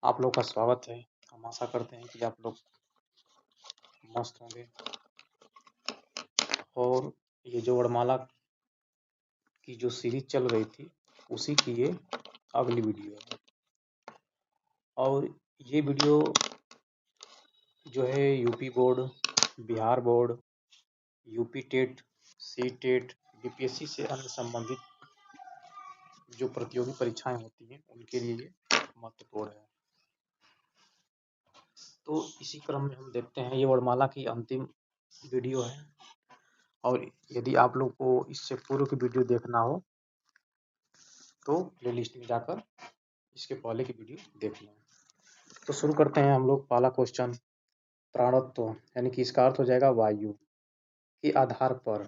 आप लोग का स्वागत है। हम आशा करते हैं कि आप लोग मस्त होंगे। और ये जो वर्णमाला की जो सीरीज चल रही थी उसी की ये अगली वीडियो है। और ये वीडियो जो है UP board, Bihar board, UP TET, C TET, BPSC से अन्य संबंधित जो प्रतियोगी परीक्षाएं होती हैं उनके लिए ये महत्वपूर्ण है। तो इसी क्रम में हम देखते हैं, ये वर्णमाला की अंतिम वीडियो है। और यदि आप लोग को इससे पूर्व की वीडियो देखना हो तो प्लेलिस्ट में जाकर इसके पहले की वीडियो देख लें। तो शुरू करते हैं हम लोग। पहला क्वेश्चन, प्राणत्व यानी कि इसका अर्थ हो जाएगा वायु के आधार पर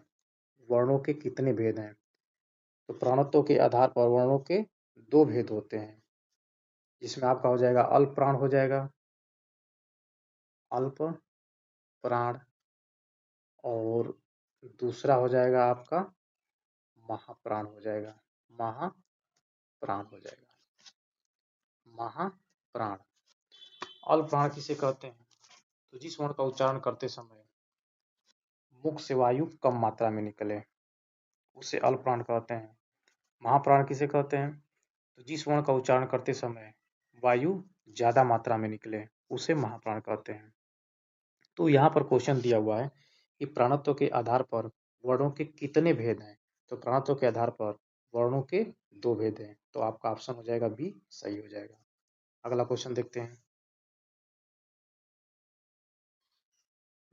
वर्णों के कितने भेद हैं। तो प्राणत्व के आधार पर वर्णों के दो भेद होते हैं, जिसमें आपका हो जाएगा अल्प प्राण हो जाएगा, अल्प प्राण, और दूसरा हो जाएगा आपका महाप्राण हो जाएगा, महाप्राण हो जाएगा, महाप्राण। अल्प प्राण किसे कहते हैं? तो जिस वर्ण का उच्चारण करते समय मुख से वायु कम मात्रा में निकले उसे अल्प प्राण कहते हैं। महाप्राण किसे कहते हैं? तो जिस वर्ण का उच्चारण करते समय वायु ज्यादा मात्रा में निकले उसे महाप्राण कहते हैं। तो यहाँ पर क्वेश्चन दिया हुआ है कि प्राणत्व के आधार पर वर्णों के कितने भेद हैं। तो प्राणत्व के आधार पर वर्णों के दो भेद हैं, तो आपका ऑप्शन हो जाएगा बी सही हो जाएगा। अगला क्वेश्चन देखते हैं,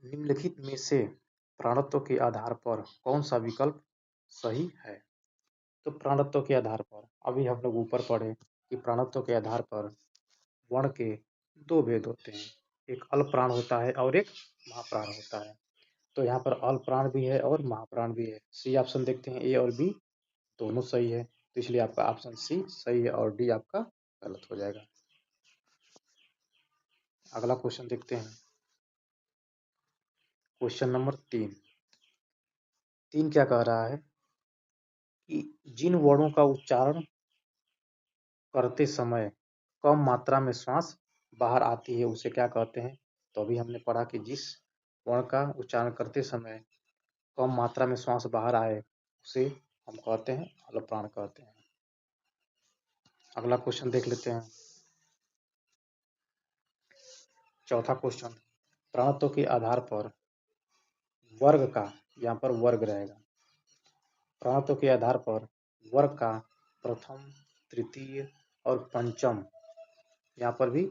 निम्नलिखित में से प्राणत्व के आधार पर कौन सा विकल्प सही है। तो प्राणत्व के आधार पर अभी हम लोग ऊपर पढ़े कि प्राणत्व के आधार पर वर्ण के दो भेद होते हैं, एक अल्प प्राण होता है और एक महाप्राण होता है। तो यहाँ पर अल्प प्राण भी है और महाप्राण भी है। सी ऑप्शन देखते हैं, ए और बी दोनों सही है, तो इसलिए आपका ऑप्शन सी सही है और डी आपका गलत हो जाएगा। अगला क्वेश्चन देखते हैं, क्वेश्चन नंबर 3 क्या कह रहा है कि जिन वर्णों का उच्चारण करते समय कम मात्रा में श्वास बाहर आती है उसे क्या कहते हैं। तो अभी हमने पढ़ा कि जिस वर्ण का उच्चारण करते समय कम मात्रा में श्वास बाहर आए उसे हम कहते हैं अल्प प्राण कहते हैं। अगला क्वेश्चन देख लेते हैं, चौथा क्वेश्चन, प्राणत्व के आधार पर वर्ग का, यहाँ पर वर्ग रहेगा, प्राणत्व के आधार पर वर्ग का प्रथम, तृतीय और पंचम, यहाँ पर भी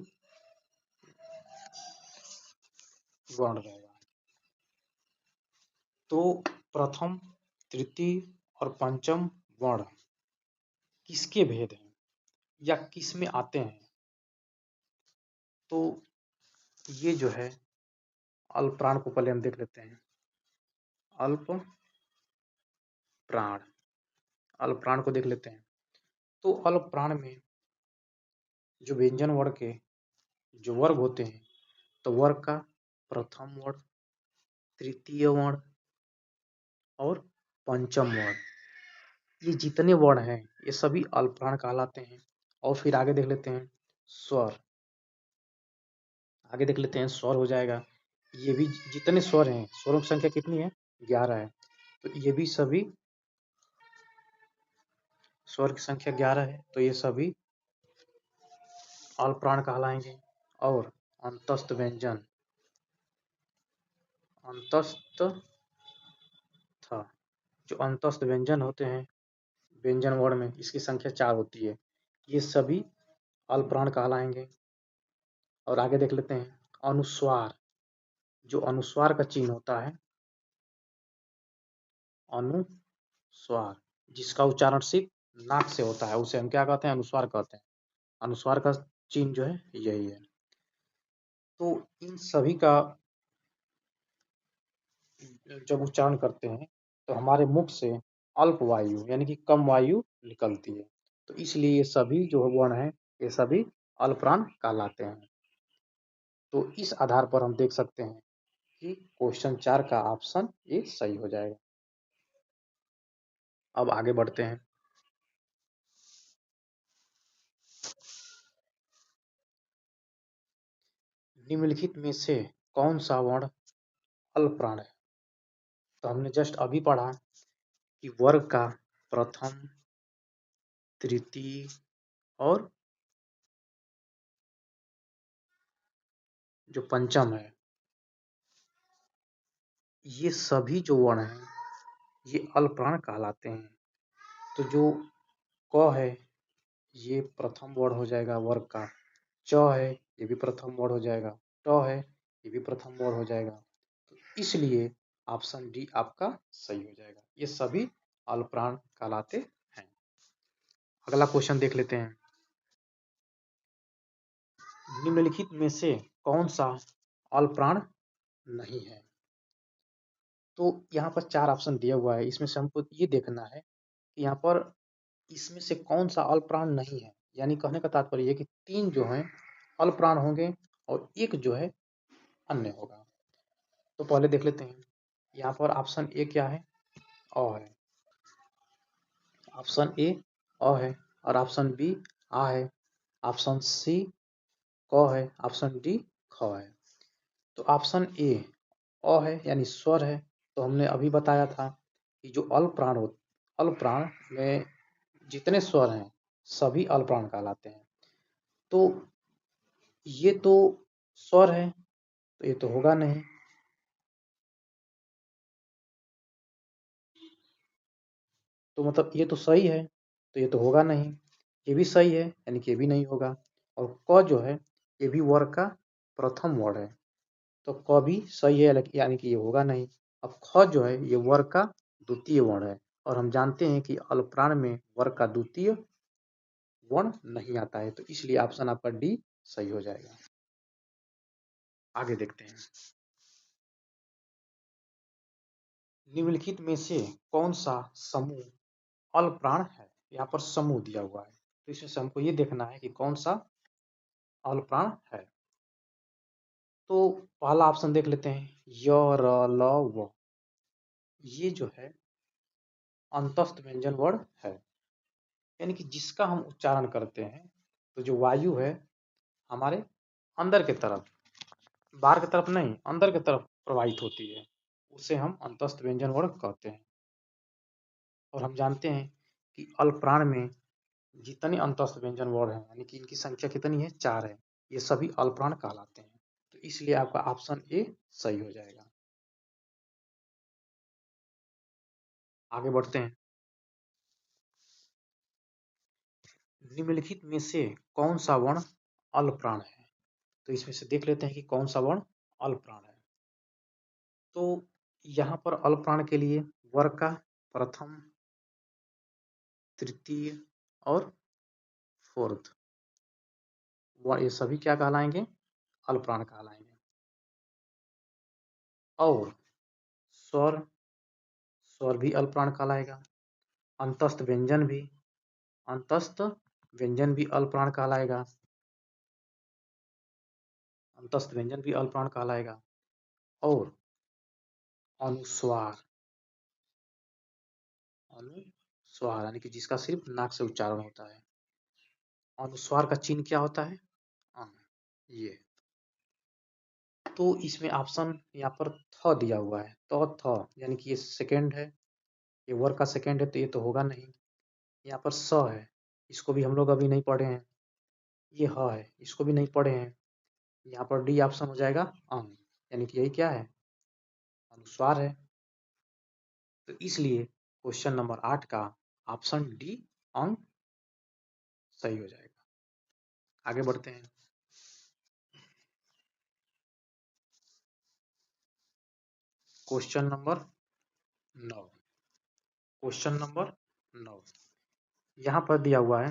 वर्ण रहेगा। तो प्रथम, तृतीय और पंचम वर्ण किसके भेद हैं या किस में आते हैं। तो ये जो है अल्प प्राण को पहले हम देख लेते हैं। अल्प प्राण, अल्प प्राण को देख लेते हैं। तो अल्प प्राण में जो व्यंजन वर्ण के जो वर्ग होते हैं, तो वर्ग का प्रथम वर्ण, तृतीय वर्ण और पंचम वर्ण, ये जितने वर्ण हैं ये सभी अल्प प्राण कहलाते हैं। और फिर आगे देख लेते हैं स्वर, आगे देख लेते हैं स्वर हो जाएगा। ये भी जितने स्वर हैं, स्वरों की संख्या कितनी है? 11 है। तो ये भी सभी स्वर की संख्या 11 है, तो ये सभी अल्प प्राण कहलाएंगे। और अंतस्थ व्यंजन, अंतस्थ था, जो अंतस्थ व्यंजन होते हैं व्यंजन वर्ण में, इसकी संख्या 4 होती है, ये सभी अल्प प्राण कहलाएंगे। और आगे देख लेते हैं अनुस्वार, जो अनुस्वार का चिन्ह होता है, अनुस्वार, जिसका उच्चारण सिर्फ नाक से होता है उसे हम क्या कहते हैं? अनुस्वार कहते हैं। अनुस्वार का चिन्ह जो है यही है। तो इन सभी का जब उच्चारण करते हैं तो हमारे मुख से अल्प वायु यानी कि कम वायु निकलती है, तो इसलिए ये सभी जो वर्ण हैं ये सभी अल्प प्राण कहलाते हैं। तो इस आधार पर हम देख सकते हैं कि क्वेश्चन 4 का ऑप्शन ये सही हो जाएगा। अब आगे बढ़ते हैं, निम्नलिखित में से कौन सा वर्ण अल्प प्राण है? तो हमने जस्ट अभी पढ़ा कि वर्ग का प्रथम, तृतीय और जो पंचम है, ये सभी जो वर्ण हैं ये अल्प प्राण कहलाते हैं। तो जो क है ये प्रथम वर्ण हो जाएगा वर्ग का, च है ये भी प्रथम वर्ण हो जाएगा, ट है ये भी प्रथम वर्ण हो जाएगा। तो इसलिए ऑप्शन डी आपका सही हो जाएगा। ये सभी अल्प प्राण कहलाते हैं। अगला क्वेश्चन देख लेते हैं। निम्नलिखित में से कौन सा अल्प प्राण नहीं है? तो यहाँ पर 4 ऑप्शन दिया हुआ है, इसमें से हमको ये देखना है कि यहाँ पर इसमें से कौन सा अल्प प्राण नहीं है। यानी कहने का तात्पर्य है कि 3 जो हैं अल्प प्राण होंगे और 1 जो है अन्य होगा। तो पहले देख लेते हैं। यहाँ पर ऑप्शन ए क्या है? अ है। ऑप्शन ए अ है और ऑप्शन बी आ है। ऑप्शन सी क है। ऑप्शन डी ख है। तो ऑप्शन ए अ है यानी स्वर है। तो हमने अभी बताया था कि जो अल्प प्राण में जितने स्वर हैं सभी अल्प प्राण कहलाते हैं। तो ये तो स्वर है तो ये तो होगा नहीं। तो मतलब ये तो सही है तो ये तो होगा नहीं। ये भी सही है यानी कि ये भी नहीं होगा। और क जो है ये भी वर्ग का प्रथम वर्ण है तो क भी सही है यानी कि ये होगा नहीं। अब ख जो है ये वर्ग का द्वितीय वर्ण है और हम जानते हैं कि अल्प प्राण में वर्ग का द्वितीय वर्ण नहीं आता है। तो इसलिए ऑप्शन आपका डी सही हो जाएगा। आगे देखते हैं। निम्नलिखित में से कौन सा समूह अल्प प्राण है? यहाँ पर समूह दिया हुआ है तो इसमें से हमको ये देखना है कि कौन सा अल्प प्राण है। तो पहला ऑप्शन देख लेते हैं, य र ल व। ये जो है अंतस्थ व्यंजन वर्ण है यानी कि जिसका हम उच्चारण करते हैं तो जो वायु है हमारे अंदर के तरफ, बाहर की तरफ नहीं, अंदर की तरफ प्रवाहित होती है, उसे हम अंतस्थ व्यंजन वर्ण कहते हैं। और हम जानते हैं कि अल्प प्राण में जितने अंतस्थ व्यंजन वर्ण हैं यानी कि इनकी संख्या कितनी है? 4 है। ये सभी अल्प प्राण कहलाते हैं। तो इसलिए आपका ऑप्शन ए सही हो जाएगा। आगे बढ़ते हैं। निम्नलिखित में से कौन सा वर्ण अल्प प्राण है? तो इसमें से देख लेते हैं कि कौन सा वर्ण अल्प प्राण है। तो यहाँ पर अल्प प्राण के लिए वर्ग का प्रथम, तृतीय और फोर्थ ये सभी क्या कहलाएंगे? अल्प प्राण कहलाएंगे। और स्वर, स्वर भी अल्प प्राण कहलाएगा। अंतस्थ व्यंजन भी, अंतस्थ व्यंजन भी अल्प प्राण कहलाएगा। अंतस्थ व्यंजन भी अल्प प्राण कहलाएगा। और अनुस्वार, अनुस्वार यानी कि जिसका सिर्फ नाक से उच्चारण होता है। अनुस्वार का चिन्ह क्या होता है? ये। तो इसमें ऑप्शन यहाँ पर थ दिया हुआ है तो थ यानी कि ये सेकंड है, ये वर्ग का सेकंड है तो ये तो होगा नहीं। यहाँ पर स है, इसको भी हम लोग अभी नहीं पढ़े हैं। ये ह है, इसको भी नहीं पढ़े हैं। यहाँ पर डी ऑप्शन हो जाएगा अंग, यानी कि यही क्या है? अनुस्वार है। तो इसलिए क्वेश्चन नंबर 8 का ऑप्शन डी अंग सही हो जाएगा। आगे बढ़ते हैं। Question number 9। क्वेश्चन नंबर 9 यहाँ पर दिया हुआ है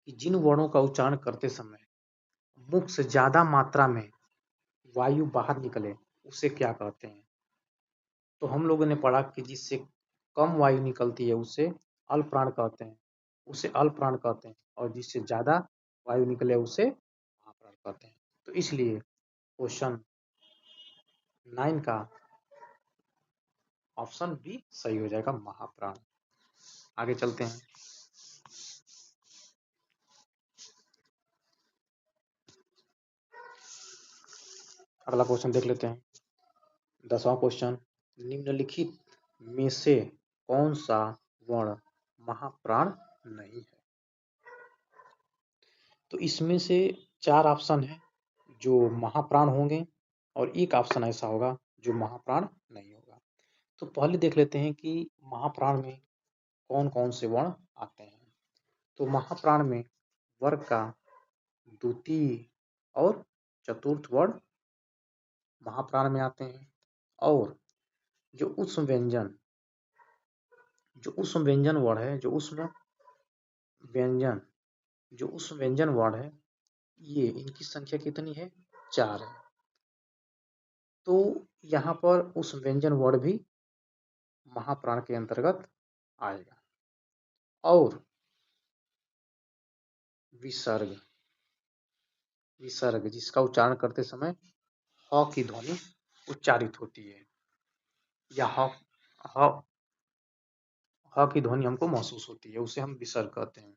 कि जिन वर्णों का उच्चारण करते समय मुख से ज्यादा मात्रा में वायु बाहर निकले उसे क्या कहते हैं? तो हम लोगों ने पढ़ा कि जिससे कम वायु निकलती है उसे अल्प प्राण कहते हैं, उसे अल्प प्राण कहते हैं। और जिससे ज्यादा वायु निकले उसे महाप्राण कहते हैं। तो इसलिए क्वेश्चन 9 का ऑप्शन बी सही हो जाएगा, महाप्राण। आगे चलते हैं। अगला क्वेश्चन देख लेते हैं। 10वां क्वेश्चन, निम्नलिखित में से कौन सा वर्ण महाप्राण नहीं है? तो इसमें से 4 ऑप्शन है जो महाप्राण होंगे और एक ऑप्शन ऐसा होगा जो महाप्राण नहीं होगा। तो पहले देख लेते हैं कि महाप्राण में कौन कौन से वर्ण आते हैं। तो महाप्राण में वर्ग का द्वितीय और चतुर्थ वर्ण महाप्राण में आते हैं, और जो उष्म व्यंजन वर्ण है, जो उष्म व्यंजन वर्ण है, ये इनकी संख्या कितनी है? 4 है। तो यहाँ पर उष्म व्यंजन वर्ण भी महाप्राण के अंतर्गत आएगा। और विसर्ग जिसका उच्चारण करते समय ह की ध्वनि उच्चारित होती है, या ह की ध्वनि हमको महसूस होती है, उसे हम विसर्ग कहते हैं।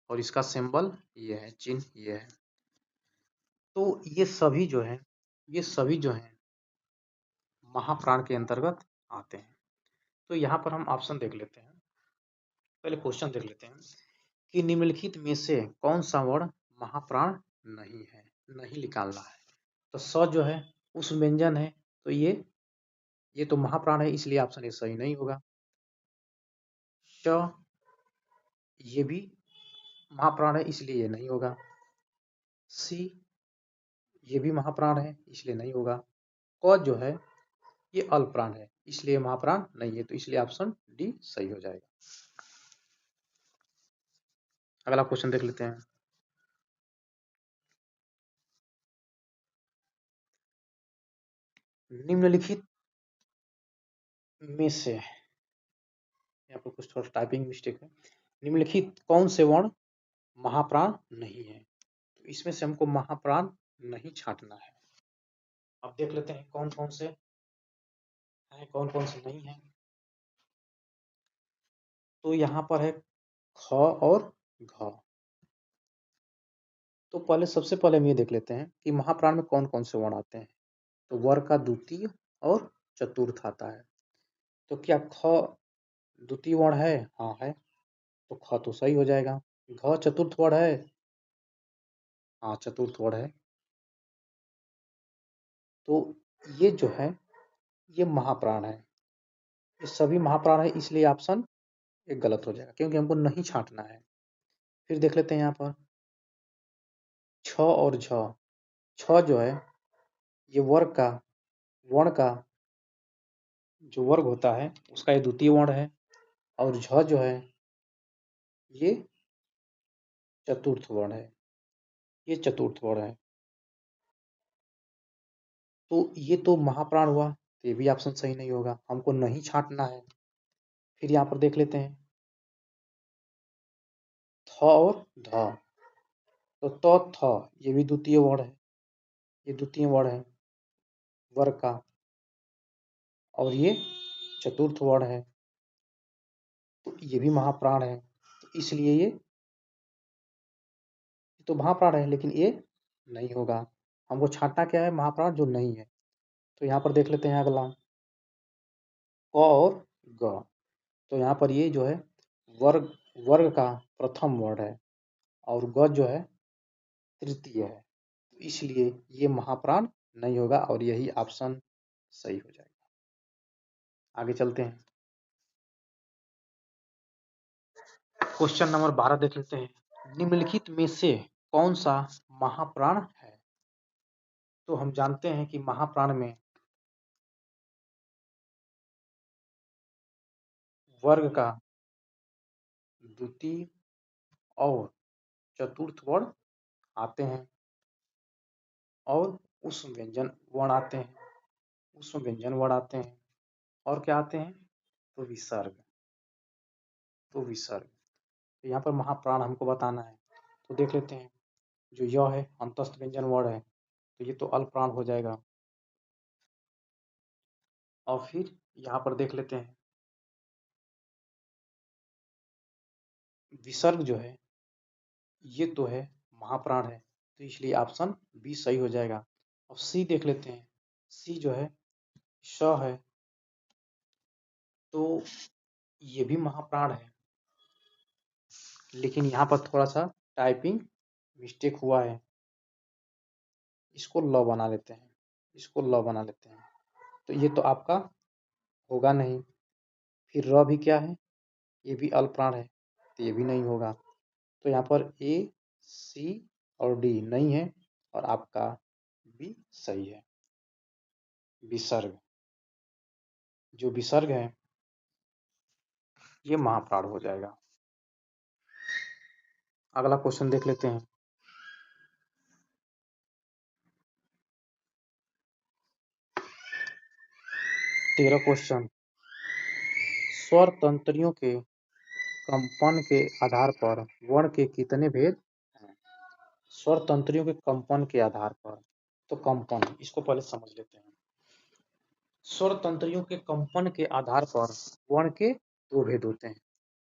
और इसका सिंबल ये है, चिन्ह ये है। तो ये सभी जो है महाप्राण के अंतर्गत आते हैं। तो यहाँ पर हम ऑप्शन देख लेते हैं। पहले क्वेश्चन देख लेते हैं कि निम्नलिखित में से कौन सा वर्ण महाप्राण नहीं है, नहीं निकालना है। तो स जो है उस व्यंजन है, तो ये तो महाप्राण है, इसलिए ऑप्शन ए सही नहीं होगा। श ये भी महाप्राण है, इसलिए ये नहीं होगा। सी ये भी महाप्राण है, इसलिए नहीं होगा। क जो है ये अल्पप्राण है, इसलिए महाप्राण नहीं है, तो इसलिए ऑप्शन डी सही हो जाएगा। अगला क्वेश्चन देख लेते हैं। निम्नलिखित में से, यहाँ पर कुछ थोड़ा टाइपिंग मिस्टेक है। निम्नलिखित कौन से वर्ण महाप्राण नहीं है? तो इसमें से हमको महाप्राण नहीं छांटना है। अब देख लेते हैं कौन कौन से हैं, कौन कौन से नहीं है। तो यहाँ पर है ख और घ। तो सबसे पहले हम ये देख लेते हैं कि महाप्राण में कौन कौन से वर्ण आते हैं। तो वर्ग का द्वितीय और चतुर्थ आता है। तो क्या ख द्वितीय वर्ण है? हाँ है, तो ख तो सही हो जाएगा। घ चतुर्थ वर्ण है? हाँ चतुर्थ वर्ण है। तो ये जो है ये महाप्राण है, ये सभी महाप्राण है, इसलिए ऑप्शन एक गलत हो जाएगा, क्योंकि हमको नहीं छांटना है। फिर देख लेते हैं यहाँ पर छ और झ। छ जो है ये वर्ण का जो वर्ग होता है उसका ये द्वितीय वर्ण है, और झ जो है ये चतुर्थ वर्ण है, ये चतुर्थ वर्ण है। तो ये तो महाप्राण हुआ, तो ये भी ऑप्शन सही नहीं होगा, हमको नहीं छांटना है। फिर यहाँ पर देख लेते हैं थ और ध। तो थ ये भी द्वितीय वर्ण है, ये द्वितीय वर्ण है वर्ग का, और ये चतुर्थ वर्ण है, तो ये भी महाप्राण है। तो इसलिए ये तो महाप्राण है, लेकिन ये नहीं होगा। हमको छांटना क्या है? महाप्राण जो नहीं है। तो यहाँ पर देख लेते हैं अगला क और ग। तो यहाँ पर ये जो है वर्ग का प्रथम वर्ण है, और ग जो है तृतीय है, तो इसलिए ये महाप्राण नहीं होगा, और यही ऑप्शन सही हो जाएगा। आगे चलते हैं। क्वेश्चन नंबर 12 देख लेते हैं। निम्नलिखित में से कौन सा महाप्राण है? तो हम जानते हैं कि महाप्राण में वर्ग का द्वितीय और चतुर्थ वर्ण आते हैं, और उष्म व्यंजन वर्ण आते हैं, उष्म व्यंजन वर्ण आते हैं, और क्या आते हैं? तो विसर्ग। तो यहाँ पर महाप्राण हमको बताना है। तो देख लेते हैं, जो य है अंतस्थ व्यंजन वर्ण है, तो ये तो अल्पप्राण हो जाएगा। और फिर यहाँ पर देख लेते हैं विसर्ग जो है ये तो है महाप्राण है, तो इसलिए ऑप्शन बी सही हो जाएगा। अब सी देख लेते हैं, सी जो है श है, तो ये भी महाप्राण है, लेकिन यहाँ पर थोड़ा सा टाइपिंग मिस्टेक हुआ है। इसको ल बना लेते हैं, इसको ल बना लेते हैं, तो ये तो आपका होगा नहीं। फिर र भी क्या है, ये भी अल्पप्राण है, तो ये भी नहीं होगा। तो यहाँ पर ए, सी और डी नहीं है, और आपका बी सही है। विसर्ग, जो विसर्ग है ये महाप्राण हो जाएगा। अगला क्वेश्चन देख लेते हैं। तेरह क्वेश्चन, स्वर तंत्रियों के कंपन के आधार पर वर्ण के कितने भेद हैं? स्वर तंत्रियों के कंपन के आधार पर, तो कंपन, इसको पहले समझ लेते हैं। स्वर तंत्रियों के कंपन के आधार पर वर्ण के दो भेद होते हैं।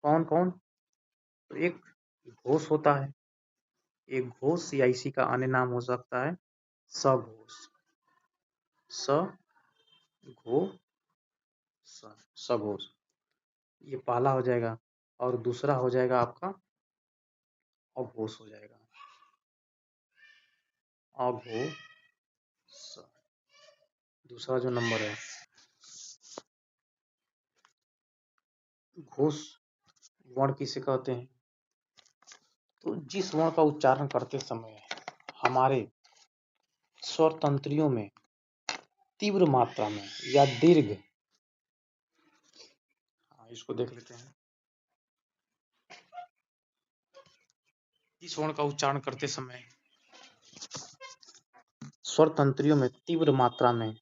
कौन कौन? तो एक घोष होता है, एक घोष या इसी का अन्य नाम हो सकता है सघोष, सघोष, ये पहला हो जाएगा। और दूसरा हो जाएगा आपका अघोष हो जाएगा, अघोष, दूसरा जो नंबर है। घोष वर्ण किसे कहते हैं? तो जिस वर्ण का उच्चारण करते समय हमारे स्वर तंत्रियों में तीव्र मात्रा में या दीर्घ, इसको देख लेते हैं। इस वर्ण का उच्चारण करते समय स्वर तंत्रियों में तीव्र मात्रा में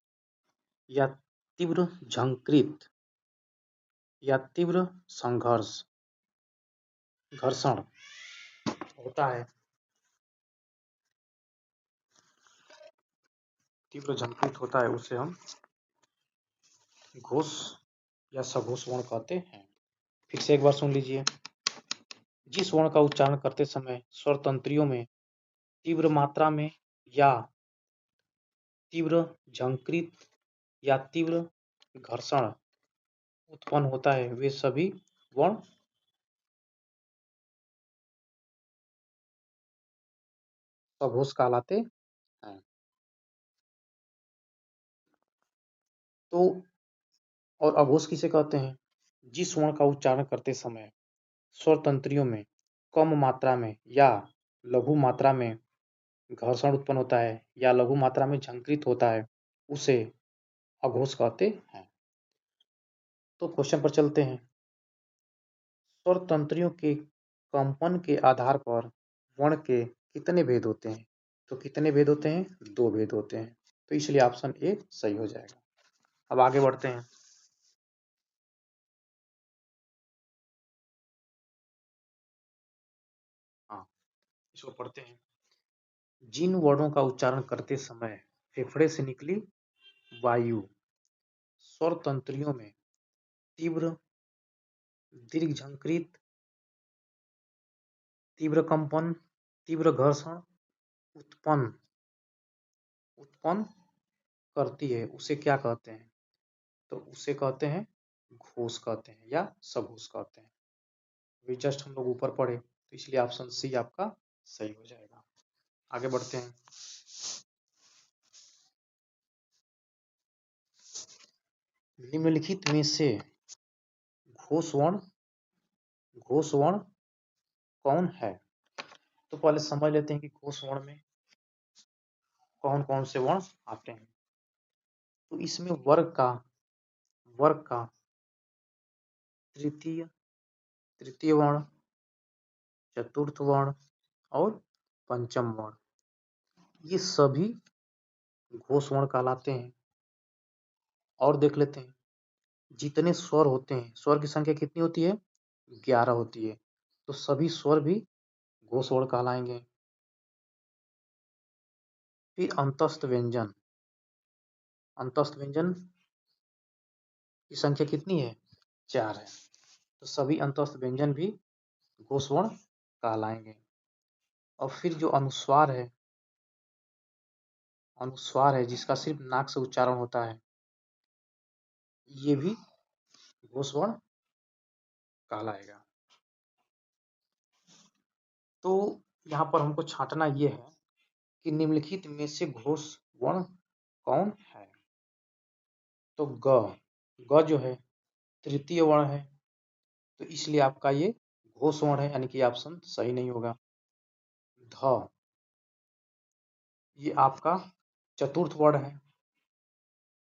या तीव्र झंकृत या तीव्र संघर्ष, घर्षण होता है, तीव्र झंकृत होता है, उसे हम घोष या सघोष वर्ण कहते हैं। फिर से एक बार सुन लीजिए। जिस वर्ण का उच्चारण करते समय स्वर तंत्रियों में तीव्र मात्रा में या तीव्र झंकृत या तीव्र घर्षण उत्पन्न होता है, वे सभी वर्ण सघोष कहलाते हैं। तो और अघोष किसे कहते हैं? जिस वर्ण का उच्चारण करते समय स्वर तंत्रियों में कम मात्रा में या लघु मात्रा में घर्षण उत्पन्न होता है या लघु मात्रा में झंकृत होता है, उसे अघोष कहते हैं। तो क्वेश्चन पर चलते हैं। स्वर तंत्रियों के कंपन के आधार पर वर्ण के कितने भेद होते हैं? तो कितने भेद होते हैं? दो भेद होते हैं, तो इसलिए ऑप्शन ए सही हो जाएगा। अब आगे बढ़ते हैं। हाँ, इसको पढ़ते हैं। जिन वर्णों का उच्चारण करते समय फेफड़े से निकली वायु स्वर तंत्रियों में तीव्र दीर्घ झंकृत, तीव्र कंपन, तीव्र घर्षण उत्पन्न उत्पन्न करती है, उसे क्या कहते हैं? तो उसे कहते हैं घोष कहते हैं या सघोष कहते हैं। अभी जस्ट हम लोग ऊपर पढ़े, तो इसलिए ऑप्शन सी आपका सही हो जाएगा। आगे बढ़ते हैं। निम्नलिखित में से घोष वर्ण कौन है? तो पहले समझ लेते हैं कि घोष वर्ण में कौन कौन से वर्ण आते हैं। तो इसमें वर्ग का तृतीय वर्ण, चतुर्थ वर्ण और पंचम वर्ण, ये सभी घोष वर्ण कहलाते हैं। और देख लेते हैं, जितने स्वर होते हैं, स्वर की संख्या कितनी होती है? 11 होती है, तो सभी स्वर भी घोष वर्ण कहलाएंगे। फिर अंतस्थ व्यंजन की संख्या कितनी है? 4 है, तो सभी अंतस्थ व्यंजन भी घोष वर्ण कहलाएंगे। और फिर जो अनुस्वार है, अनुस्वार है जिसका सिर्फ नाक से उच्चारण होता है, ये भी घोष वर्ण कहलाएगा। तो यहाँ पर हमको छांटना ये है कि निम्नलिखित में से घोष वर्ण कौन है। तो ग जो है तृतीय वर्ण है, तो इसलिए आपका ये घोष वर्ण है, यानी कि ऑप्शन सही नहीं होगा। ध ये आपका चतुर्थ वर्ण है,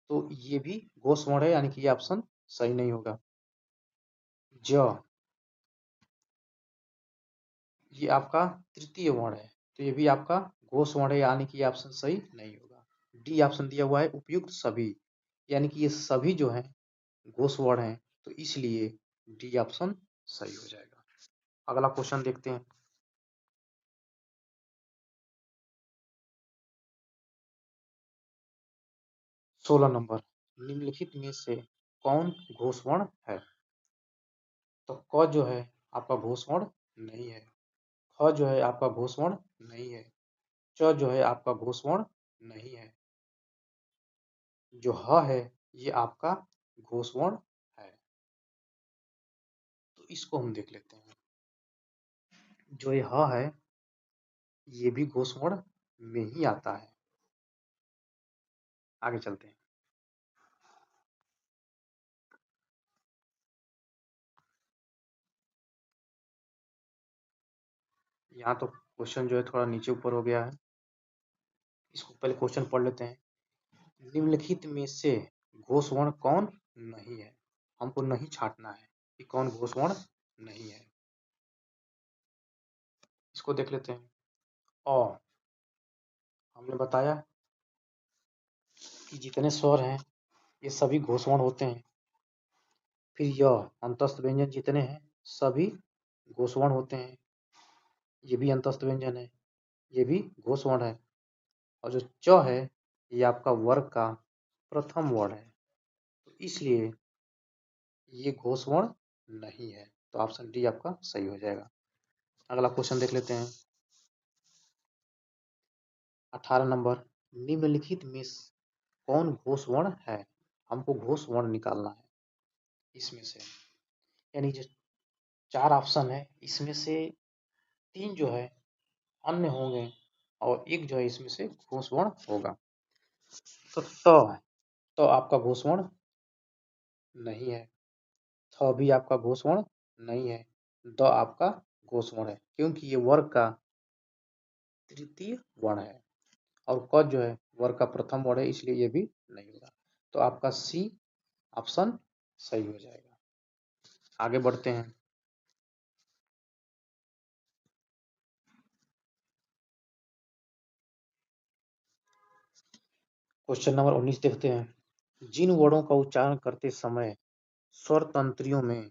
तो ये भी घोष वर्ण है, यानी कि ये ऑप्शन सही नहीं होगा। ज ये आपका तृतीय वर्ण है, तो ये भी आपका घोष वर्ण है, यानी कि ये ऑप्शन सही नहीं होगा। डी ऑप्शन दिया हुआ है उपयुक्त सभी, यानी कि ये सभी जो है घोष वर्ण है, तो इसलिए डी ऑप्शन सही हो जाएगा। अगला क्वेश्चन देखते हैं। 16 नंबर, निम्नलिखित में से कौन घोष वर्ण है। तो क जो है आपका घोष वर्ण नहीं है, ख जो है आपका घोष वर्ण नहीं है, च जो है आपका घोष वर्ण नहीं है, जो ह है ये आपका घोष वर्ण है। तो इसको हम देख लेते हैं। जो ये ह है ये भी घोष वर्ण में ही आता है। आगे चलते हैं। यहाँ तो क्वेश्चन जो है थोड़ा नीचे ऊपर हो गया है, इसको पहले क्वेश्चन पढ़ लेते हैं। निम्नलिखित में से घोष वर्ण कौन नहीं है। हमको नहीं छांटना है कि कौन घोष वर्ण नहीं है। इसको देख लेते हैं। अ हमने बताया कि जितने स्वर हैं ये सभी घोष वर्ण होते हैं। फिर य अंतस्थ व्यंजन जितने हैं सभी घोष वर्ण होते हैं, ये भी अंतस्थ व्यंजन है, ये भी घोष वर्ण है। और जो च है ये आपका वर्ग का प्रथम वर्ण है, तो इसलिए ये घोष वर्ण नहीं है। तो ऑप्शन डी आपका सही हो जाएगा। अगला क्वेश्चन देख लेते हैं। 18 नंबर, निम्नलिखित में कौन घोष वर्ण है। हमको घोष वर्ण निकालना है इसमें से, यानी जो 4 ऑप्शन है इसमें से 3 जो है अन्य होंगे और एक जो है इसमें से घोष वर्ण होगा। तो आपका घोष वर्ण नहीं है, थ भी आपका घोष वर्ण नहीं है, द आपका घोष वर्ण है, क्योंकि ये वर्ग का तृतीय वर्ण है और क जो है वर्ग का प्रथम वर्ण है, इसलिए ये भी नहीं होगा। तो आपका सी ऑप्शन सही हो जाएगा। आगे बढ़ते हैं। क्वेश्चन नंबर 19 देखते हैं। जिन वर्णों का उच्चारण करते समय स्वर तंत्रियों में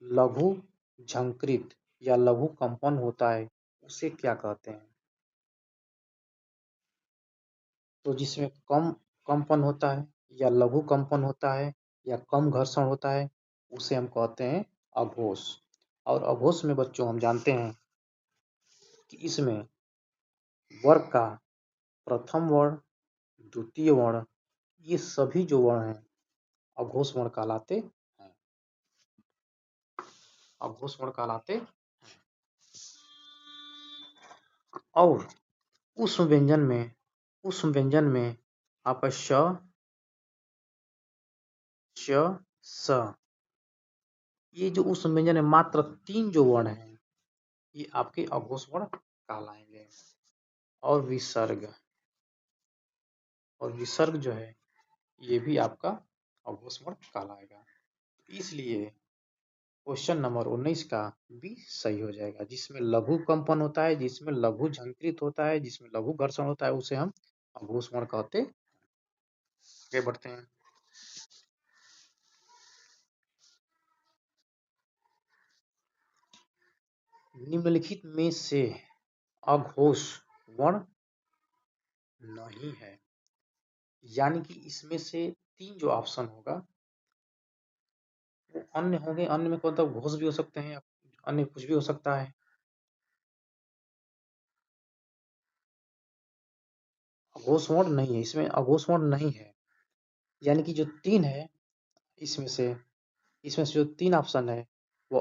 लघु झंकृत या लघु कंपन होता है उसे क्या कहते हैं। तो जिसमें कम कंपन होता है या लघु कंपन होता है या कम घर्षण होता है उसे हम कहते हैं अघोष। और अघोष में बच्चों हम जानते हैं कि इसमें वर्ग का प्रथम वर्ण, द्वितीय वर्ण, ये सभी जो वर्ण हैं अघोष वर्ण कहलाते हैं। अघोष वर्ण कहलाते हैं। और उष्म व्यंजन में आपका श, च, स, ये जो उष्म व्यंजन है मात्र 3 जो वर्ण हैं ये आपके अघोष वर्ण कहलाएंगे। और विसर्ग जो है ये भी आपका अघोष वर्ण कहलाएगा। इसलिए क्वेश्चन नंबर 19 का भी सही हो जाएगा। जिसमें लघु कंपन होता है, जिसमें लघु झंकृत होता है, जिसमें लघु घर्षण होता है उसे हम अघोष वर्ण कहते हैं। आगे बढ़ते हैं। निम्नलिखित में से अघोष वर्ण नहीं है, यानी कि इसमें से 3 जो ऑप्शन होगा वो अन्य होंगे। अन्य में मतलब घोष भी हो सकते हैं, अन्य कुछ भी हो सकता है। अघोष वर्ण नहीं है, इसमें अघोष वर्ण नहीं है। यानी कि जो 3 है इसमें से जो 3 ऑप्शन है वो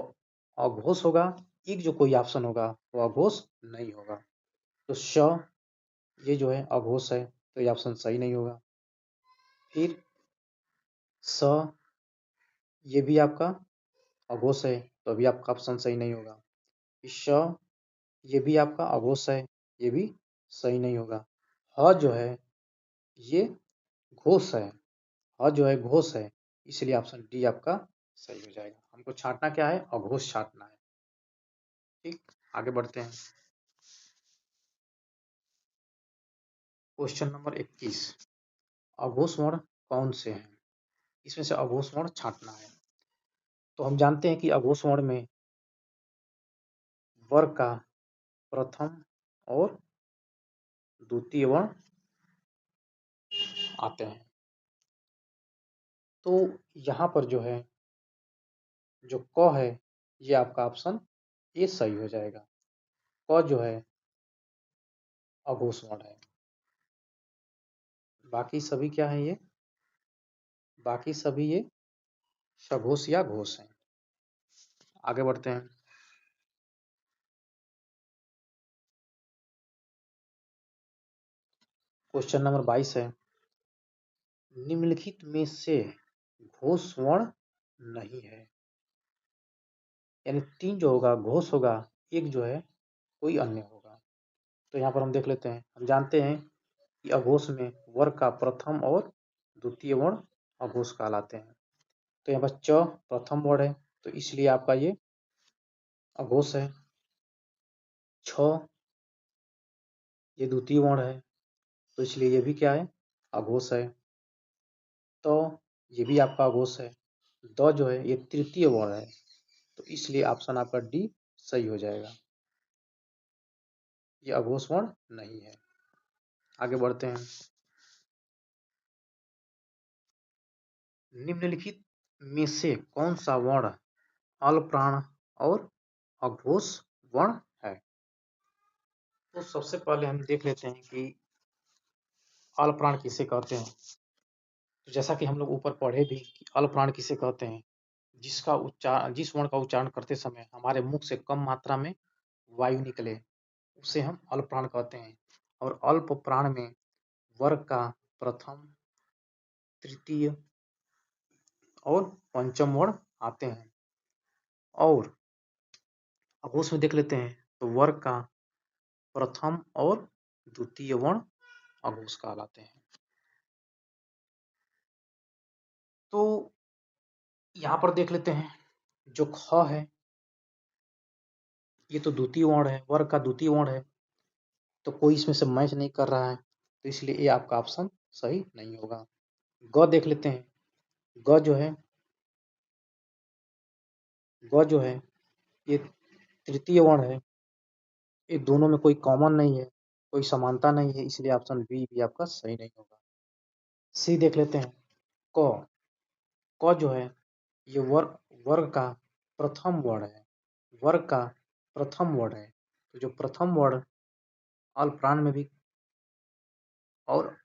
अघोष होगा, एक जो कोई ऑप्शन होगा वो अघोष नहीं होगा। तो श ये जो है अघोष है, तो ये ऑप्शन सही नहीं होगा। फिर स ये भी आपका अघोष है, तो अभी आपका ऑप्शन सही नहीं होगा। श ये भी आपका अघोष है, ये भी सही नहीं होगा। ह जो है ये घोष है, ह जो है घोष है, इसलिए ऑप्शन डी आपका सही हो जाएगा। हमको छांटना क्या है? अघोष छांटना है। ठीक, आगे बढ़ते हैं। क्वेश्चन नंबर 21, अघोष वर्ण कौन से हैं? इसमें से अघोष वर्ण छांटना है। तो हम जानते हैं कि अघोष वर्ण में वर्ग का प्रथम और द्वितीय वर्ण आते हैं। तो यहाँ पर जो है जो क है ये आपका ऑप्शन ए सही हो जाएगा। क जो है अघोष वर्ण है। बाकी सभी क्या है? ये बाकी सभी ये सघोष या घोष हैं। आगे बढ़ते हैं। क्वेश्चन नंबर 22 है, निम्नलिखित में से घोष वर्ण नहीं है। यानी 3 जो होगा घोष होगा, एक जो है कोई अन्य होगा। तो यहाँ पर हम देख लेते हैं। हम जानते हैं कि अघोष में वर्ग का प्रथम और द्वितीय वर्ण अघोष कहलाते हैं। तो यहाँ पर च प्रथम वर्ण है, तो इसलिए आपका ये अघोष है। छ ये द्वितीय वर्ण है, तो इसलिए ये भी क्या है? अघोष है। तो ये भी आपका अघोष है। द जो है ये तृतीय वर्ण है, तो इसलिए ऑप्शन आपका डी सही हो जाएगा। ये अघोष वर्ण नहीं है। आगे बढ़ते हैं। निम्नलिखित में से कौन सा वर्ण अल्पप्राण और अघोष वर्ण है? तो सबसे पहले हम देख लेते हैं कि अल्पप्राण किसे कहते हैं। तो जैसा कि हम लोग ऊपर पढ़े भी कि अल्पप्राण किसे कहते हैं, जिस वर्ण का उच्चारण करते समय हमारे मुख से कम मात्रा में वायु निकले, उसे हम अल्पप्राण कहते हैं। और अल्प प्राण में वर्ग का प्रथम, तृतीय और पंचम वर्ण आते हैं। और अघोष में देख लेते हैं तो वर्ग का प्रथम और द्वितीय वर्ण अघोष कहलाते हैं। तो यहाँ पर देख लेते हैं जो ख है ये तो द्वितीय वर्ण है, वर्ग का द्वितीय वर्ण है, तो कोई इसमें से मैच नहीं कर रहा है, तो इसलिए ये आपका ऑप्शन सही नहीं होगा। ग देख लेते हैं। ग जो है ये तृतीय वर्ण है, ये दोनों में कोई कॉमन नहीं है, कोई समानता नहीं है, इसलिए ऑप्शन बी भी आपका सही नहीं होगा। सी देख लेते हैं। क क जो है ये वर्ग का प्रथम वर्ण है, वर्ग का प्रथम वर्ण है। तो जो प्रथम वर्ण अल्पप्राण में भी और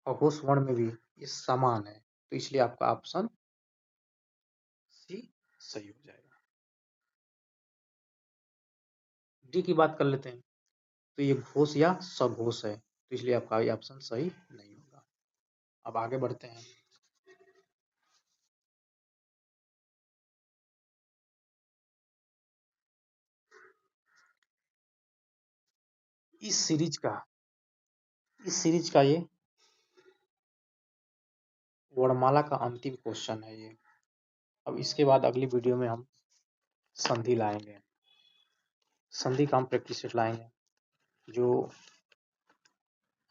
अघोष वर्ण में भी ये समान है, तो इसलिए आपका ऑप्शन सी सही हो जाएगा। डी की बात कर लेते हैं। तो ये घोष या सघोष है, तो इसलिए आपका ये ऑप्शन सही नहीं होगा। अब आगे बढ़ते हैं। इस सीरीज का ये वर्णमाला का अंतिम क्वेश्चन है ये। अब इसके बाद अगली वीडियो में हम संधि लाएंगे, संधि का हम प्रैक्टिस सेट लाएंगे, जो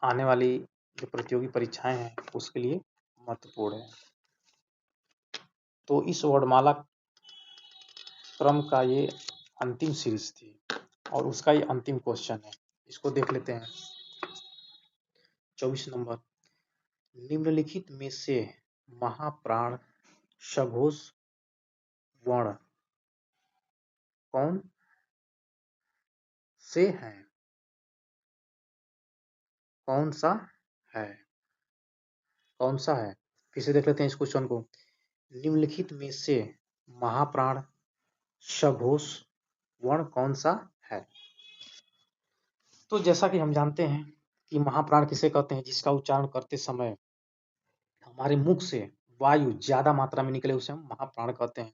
आने वाली जो प्रतियोगी परीक्षाएं हैं उसके लिए महत्वपूर्ण है। तो इस वर्णमाला क्रम का ये अंतिम सीरीज थी और उसका ये अंतिम क्वेश्चन है। इसको देख लेते हैं। 24 नंबर, निम्नलिखित में से महाप्राण सघोष वर्ण कौन से हैं? कौन सा है? कौन सा है? फिर से देख लेते हैं इस क्वेश्चन को। निम्नलिखित में से महाप्राण सघोष वर्ण कौन सा है? तो जैसा कि हम जानते हैं कि महाप्राण किसे कहते हैं, जिसका उच्चारण करते समय हमारे मुख से वायु ज्यादा मात्रा में निकले उसे हम महाप्राण कहते हैं।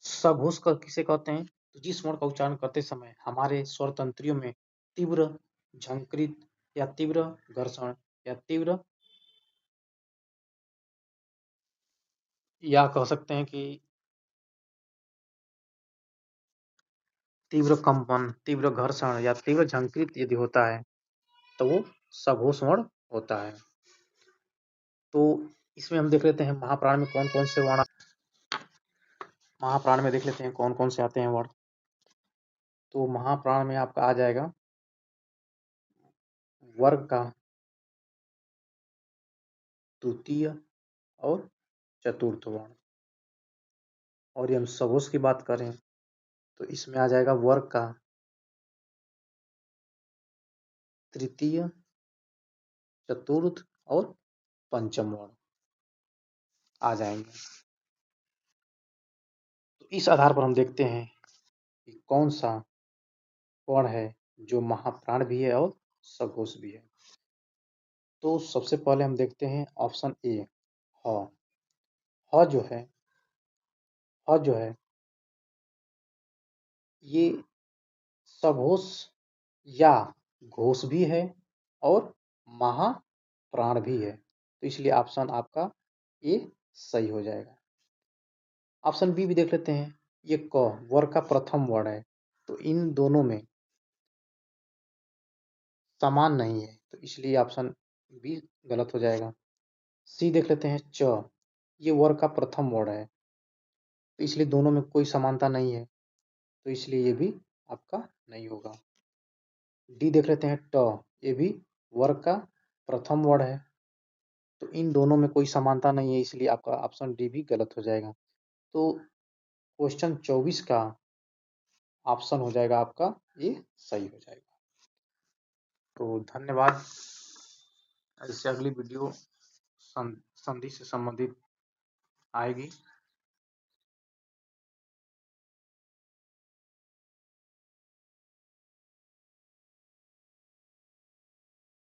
सघोष किसे कहते हैं? तो जिस वर्ण का उच्चारण करते समय हमारे स्वर तंत्रियों में तीव्र झंकृत या तीव्र घर्षण या तीव्र, या कह सकते हैं कि तीव्र कंपन, तीव्र घर्षण या तीव्र झंकृत यदि होता है तो वो सघोष वर्ण होता है। तो इसमें हम देख लेते हैं महाप्राण में कौन कौन से वर्ण, महाप्राण में देख लेते हैं कौन कौन से आते हैं वर्ण। तो महाप्राण में आपका आ जाएगा वर्ग का तृतीय और चतुर्थ वर्ण। और ये हम सघोष की बात करें तो इसमें आ जाएगा वर्ग का तृतीय, चतुर्थ और पंचम वर्ण आ जाएंगे। तो इस आधार पर हम देखते हैं कि कौन सा वर्ण है जो महाप्राण भी है और सघोष भी है। तो सबसे पहले हम देखते हैं ऑप्शन ए, ह। ह जो है ये सघोष या घोष भी है और महाप्राण भी है। तो इसलिए ऑप्शन आपका ए सही हो जाएगा। ऑप्शन बी भी देख लेते हैं। ये क वर्ग का प्रथम वर्ण है, तो इन दोनों में समान नहीं है, तो इसलिए ऑप्शन बी गलत हो जाएगा। सी देख लेते हैं। च ये वर्ग का प्रथम वर्ण है, तो इसलिए दोनों में कोई समानता नहीं है, तो इसलिए ये भी आपका नहीं होगा। डी देख लेते हैं। ट ये भी वर्ग का प्रथम वर्ण है, तो इन दोनों में कोई समानता नहीं है, इसलिए आपका ऑप्शन डी भी गलत हो जाएगा। तो क्वेश्चन 24 का ऑप्शन हो जाएगा आपका ये सही हो जाएगा। तो धन्यवाद। ऐसे अगली वीडियो संधि से संबंधित आएगी।